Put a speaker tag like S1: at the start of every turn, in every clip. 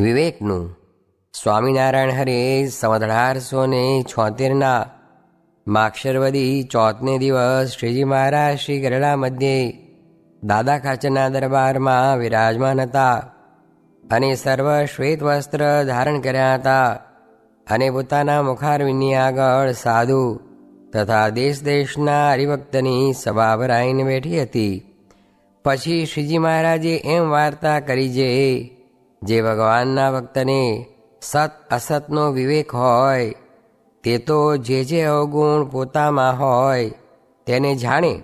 S1: વિવેકનું. સ્વામિનારાયણ હરે સંવત 1876 માક્ષરવદી ચોથને દિવસ શ્રીજી મહારાજ શ્રી ગરડા મધ્યે દાદા ખાચરના દરબારમાં વિરાજમાન હતા અને સર્વ શ્વેત વસ્ત્ર ધારણ કર્યા હતા અને પોતાના મુખારવિંદની આગળ સાધુ તથા દેશ દેશના હરિભક્તની સભા ભરાઈને બેઠી હતી. પછી શ્રીજી મહારાજે એમ વાર્તા કરી જે ભગવાનના ભક્તને સત અસતનો વિવેક હોય તે તો જે અવગુણ પોતામાં હોય તેને જાણે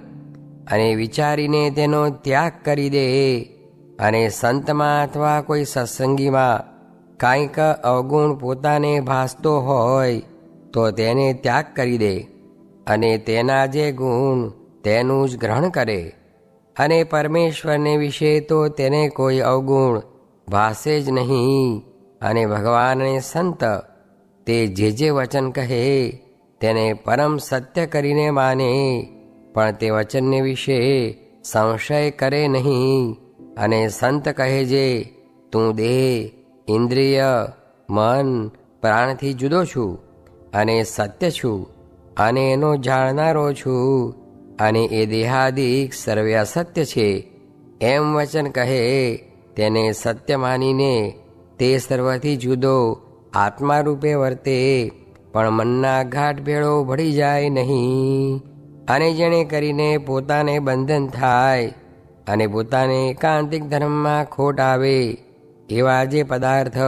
S1: અને વિચારીને તેનો ત્યાગ કરી દે, અને સંતમાં અથવા કોઈ સત્સંગીમાં કાંઈક અવગુણ પોતાને ભાસતો હોય તો તેને ત્યાગ કરી દે અને તેના જે ગુણ તેનું જ ગ્રહણ કરે. અને પરમેશ્વરને વિશે તો તેને કોઈ અવગુણ ભાસે જ નહીં. અને ભગવાન અને સંત તે જે વચન કહે તેને પરમ સત્ય કરીને માને, પણ તે વચનને વિશે સંશય કરે નહીં. અને સંત કહે જે તું દેહ, ઇન્દ્રિય, મન, પ્રાણથી જુદો છું અને સત્ય છું અને એનો જાણનારો છું અને એ દેહાદિક સર્વે અસત્ય છે, એમ વચન કહે તેને સત્ય માનીને તે સર્વથી જુદો આત્મા રૂપે વર્તે, પણ મનના ઘાટ ભેળો ભળી જાય નહીં. અને જેણે કરીને પોતાને બંધન થાય અને પોતાને એકાંતિક ધર્મમાં ખોટ આવે એવા જે પદાર્થ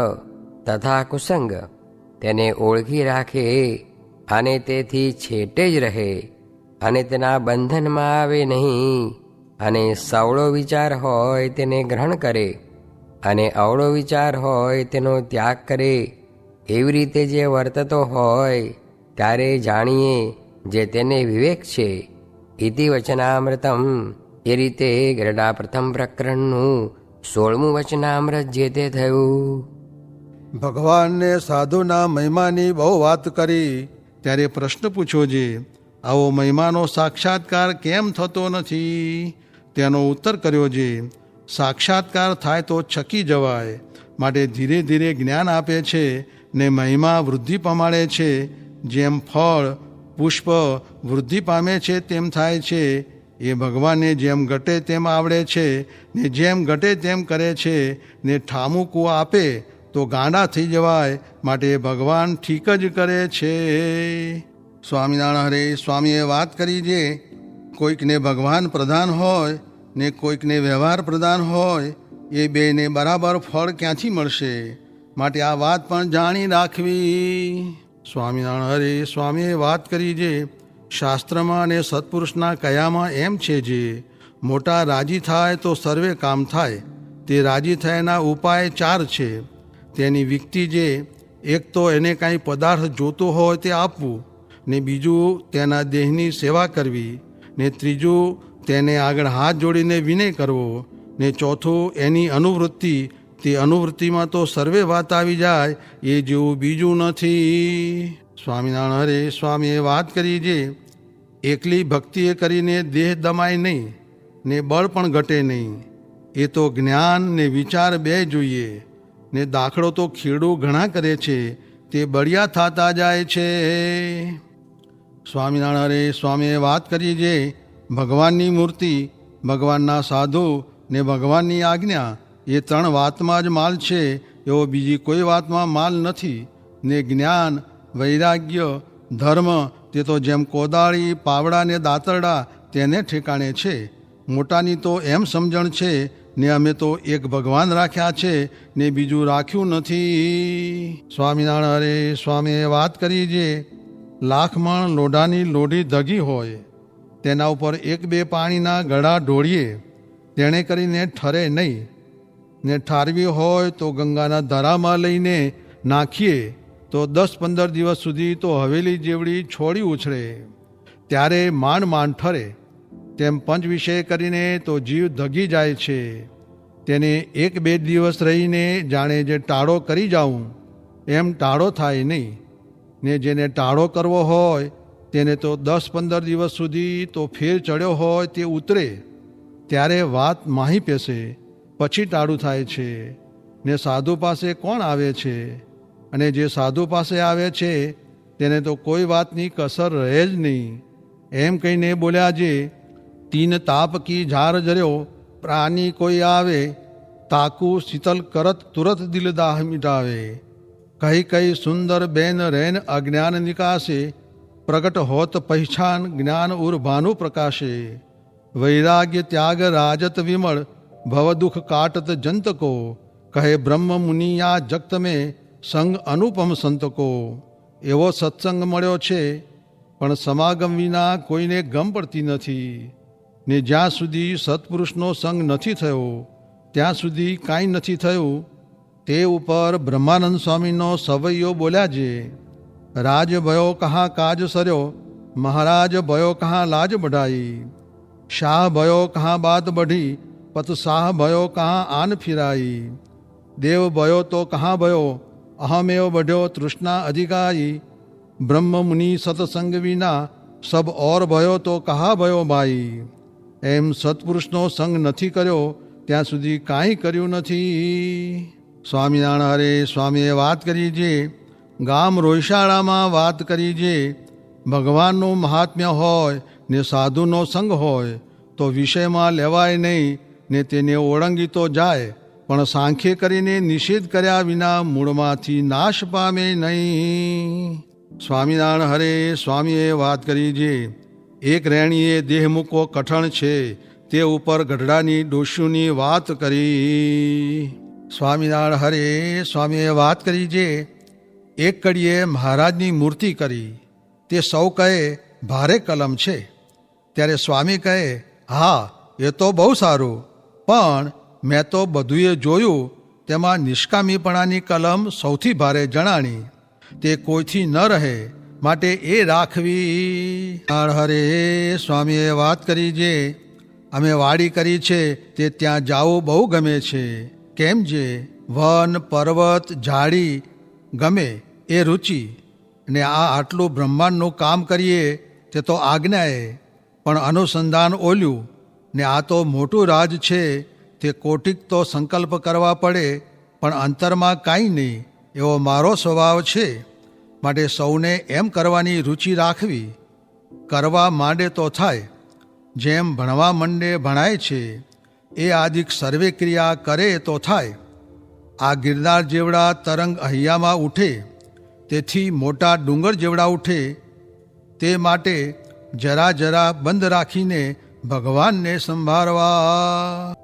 S1: તથા કુસંગ તેને ઓળખી રાખે અને તેથી છેટે જ રહે અને તેના બંધનમાં આવે નહીં, અને સવળો વિચાર હોય તેને ગ્રહણ કરે અને અવળો વિચાર હોય તેનો ત્યાગ કરે, એવી રીતે જે વર્તતો હોય ત્યારે જાણીએ જે તેને વિવેક છે. ઇતિ વચનામૃતમ. એ રીતે ગરડા પ્રથમ પ્રકરણનું 16મું વચનામૃત જે તે થયું.
S2: ભગવાનને સાધુના મહિમાની બહુ વાત કરી ત્યારે પ્રશ્ન પૂછ્યો છે, આવો મહિમાનો સાક્ષાત્કાર કેમ થતો નથી? તેનો ઉત્તર કર્યો છે, સાક્ષાત્કાર થાય તો છકી જવાય, માટે ધીરે ધીરે જ્ઞાન આપે છે ને મહિમા વૃદ્ધિ પમાડે છે. જેમ ફળ પુષ્પ વૃદ્ધિ પામે છે તેમ થાય છે, એ ભગવાનને જેમ ઘટે તેમ આવડે છે ને જેમ ઘટે તેમ કરે છે, ને ઠામુકું આપે તો ગાંડા થઈ જવાય, માટે ભગવાન ઠીક જ કરે છે. સ્વામિનારાયણ હરે સ્વામીએ વાત કરી છે, કોઈકને ભગવાન પ્રધાન હોય ને કોઈકને વ્યવહાર પ્રધાન હોય, એ બેને બરાબર ફળ ક્યાંથી મળશે? માટે આ વાત પણ જાણી રાખવી. સ્વામિનારાયણ હરે સ્વામીએ વાત કરી છે, શાસ્ત્રમાં અને સત્પુરુષના કયામાં એમ છે જે મોટા રાજી થાય તો સર્વે કામ થાય. તે રાજી થયાના ઉપાય 4 છે. તેની વિકતિ જે એક તો એને કાંઈ પદાર્થ જોતો હોય તે આપવું, ને બીજું તેના દેહની સેવા કરવી, ને ત્રીજું તેને આગળ હાથ જોડીને વિનય કરવો, ને ચોથું એની અનુવૃત્તિ. તે અનુવૃત્તિમાં તો સર્વે વાત આવી જાય, એ જેવું બીજું નથી. સ્વામિનારાયણ હરે સ્વામીએ વાત કરી છે, એકલી ભક્તિએ કરીને દેહ દમાય નહીં ને બળ પણ ઘટે નહીં. એ તો જ્ઞાન ને વિચાર બે જોઈએ. ને દાખલો તો ખેડૂ ઘણા કરે છે, તે બળિયા થતા જાય છે. સ્વામિનારાયણ હરે સ્વામીએ વાત કરી છે, ભગવાનની મૂર્તિ, ભગવાનના સાધુ ને ભગવાનની આજ્ઞા એ 3 વાતમાં જ માલ છે, એવો બીજી કોઈ વાતમાં માલ નથી. ને જ્ઞાન, વૈરાગ્ય, ધર્મ તે તો જેમ કોદાળી, પાવડા ને દાતરડા તેને ઠેકાણે છે. મોટાની તો એમ સમજણ છે ને અમે તો એક ભગવાન રાખ્યા છે ને બીજું રાખ્યું નથી. સ્વામિનારાયણ હરે સ્વામીએ વાત કરી છે, 1,00,000 મણ લોઢાની લોઢી ધગી હોય, તેના ઉપર 1-2 પાણીના ગળા ઢોળીએ, તેણે કરીને ઠરે નહીં. ને ઠારવી હોય તો ગંગાના ધરામાં લઈને નાખીએ તો 10-15 દિવસ સુધી તો હવેલી જેવડી છોડી ઉછળે, ત્યારે માંડ ઠરે. તેમ પંચ વિષય કરીને તો જીવ ધગી જાય છે. તેને 1-2 દિવસ રહીને જાણે જે ટાળો કરી જાઉં એમ ટાળો થાય નહીં. ને જેને ટાળો કરવો હોય તેને તો 10-15 દિવસ સુધી તો ફેર ચડ્યો હોય તે ઉતરે, ત્યારે વાત માહી પેસે, પછી ટાળું થાય છે. ને સાધુ પાસે કોણ આવે છે, અને જે સાધુ પાસે આવે છે તેને તો કોઈ વાતની કસર રહે જ નહીં. એમ કહીને બોલ્યા જે તીન તાપ કી ઝાર જર્યો પ્રાણી કોઈ આવે, તાકુ શીતલ કરત તુરત દિલ દાહ મિટાવે. કહી કઈ સુંદર બેન રેન અજ્ઞાન નિકાસે, પ્રગટ હોત પહેચાન જ્ઞાન ઉર ભાનુ પ્રકાશે. વૈરાગ્ય ત્યાગ રાજત વિમળ, ભવ દુઃખ કાટત જંતકો, કહે બ્રહ્મ મુનિયા જગત મેં સંગ અનુપમ સંતકો. એવો સત્સંગ મળ્યો છે પણ સમાગમ વિના કોઈને ગમ પડતી નથી, ને જ્યાં સુધી સત્પુરુષનો સંગ નથી થયો ત્યાં સુધી કાંઈ નથી થયું. તે ઉપર બ્રહ્માનંદ સ્વામીનો સવૈયો બોલ્યા છે, રાજ ભયો કહા કાજ સર્યો, મહારાજ ભયો કહા લાજ બઢાઈ. શાહ ભયો કહા બાત બઢી, પત શાહ ભયો કહા આન ફિરાઈ. દેવ ભયો તો કહા ભયો, અહમેવ બઢ્યો તૃષ્ણા અધિકારી. બ્રહ્મ મુનિ સત્સંગ વિના સબ ઓર ભયો તો કહા ભયો ભાઈ. એમ સત્પુરુષનો સંગ નથી કર્યો ત્યાં સુધી કાંઈ કર્યું નથી. સ્વામિનારાયણ હરે સ્વામીએ વાત કરી છે, ગામ રોયશાળામાં વાત કરી છે. ભગવાનનું મહાત્મ્ય હોય ને સાધુનો સંગ હોય તો વિષયમાં લેવાય નહીં, ને તેને ઓળંગી તો જાય પણ સાંખ્ય કરીને નિષેધ કર્યા વિના મૂળમાંથી નાશ પામે નહીં. સ્વામિનારાયણ હરે સ્વામીએ વાત કરી છે, એક રેણીએ દેહ મૂકો કઠણ છે, તે ઉપર ગઢડાની ડોશીની વાત કરી. સ્વામિનારાયણ હરે સ્વામીએ વાત કરી છે, એક કડીએ મહારાજની મૂર્તિ કરી, તે સૌ કહે ભારે કલમ છે. ત્યારે સ્વામી કહે, હા એ તો બહુ સારું, પણ મેં તો બધુંએ જોયું, તેમાં નિષ્કામીપણાની કલમ સૌથી ભારે જણાણી. તે કોઈથી ન રહે માટે એ રાખવી. હરે સ્વામીએ વાત કરી છે, અમે વાડી કરી છે તે ત્યાં જાવું બહુ ગમે છે. કેમ છે? વન પર્વત ઝાડી ગમે એ રુચિ, ને આ આટલું બ્રહ્માંડનું કામ કરીએ તે તો આજ્ઞાએ, પણ અનુસંધાન ઓલ્યું. ને આ તો મોટું રાજ છે, તે કોટિક તો સંકલ્પ કરવા પડે પણ અંતરમાં કાંઈ નહીં, એવો મારો સ્વભાવ છે. માટે સૌને એમ કરવાની રુચિ રાખવી. કરવા માંડે તો થાય, જેમ ભણવા માંડે ભણાય છે, એ આદિક સર્વે ક્રિયા કરે તો થાય. આ ગિરનાર જેવડા તરંગ હૈયામાં ઉઠે, તેથી મોટા ડુંગર જેવડા ઉઠે. તે માટે જરા જરા બંધ રાખીને ભગવાનને સંભાળવા.